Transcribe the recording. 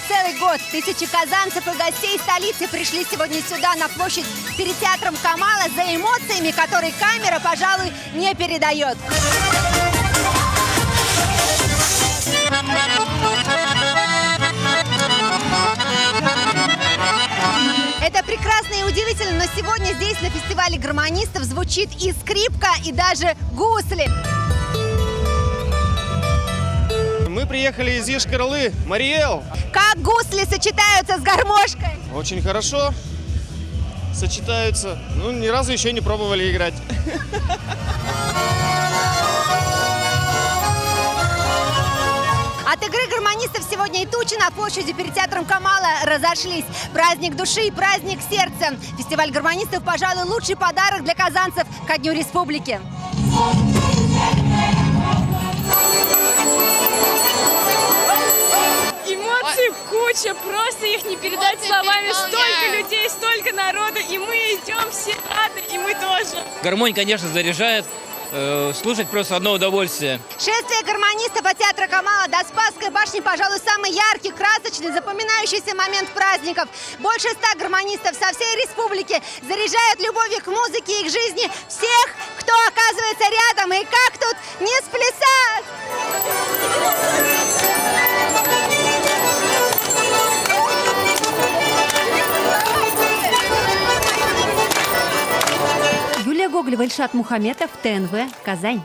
целый год. Тысячи казанцев и гостей столицы пришли сегодня сюда, на площадь перед театром Камала, за эмоциями, которые камера, пожалуй, не передает. Это прекрасно и удивительно, но сегодня здесь на фестивале гармонистов звучит и скрипка, и даже гусли. Мы приехали из Йошкар-Олы. Мариэл. Как гусли сочетаются с гармошкой? Очень хорошо сочетаются. Ну, ни разу еще не пробовали играть. От игры гармонистов сегодня и тучи на площади перед театром Камала разошлись. Праздник души и праздник сердца. Фестиваль гармонистов, пожалуй, лучший подарок для казанцев ко Дню Республики. Эмоций куча, просто их не передать словами. Столько людей, столько народа, и мы идем все рады, и мы тоже. Гармонь, конечно, заряжает. Слушать просто одно удовольствие. Шествие гармонистов от театра Камала до Спасской башни, пожалуй, самый яркий, красочный, запоминающийся момент праздников. Больше 100 гармонистов со всей республики заряжают любовью к музыке и к жизни всех, кто оказывается рядом. И как тут не сплясать? Юлия Гоголева, Ильшат Мухаметов, ТНВ, Казань.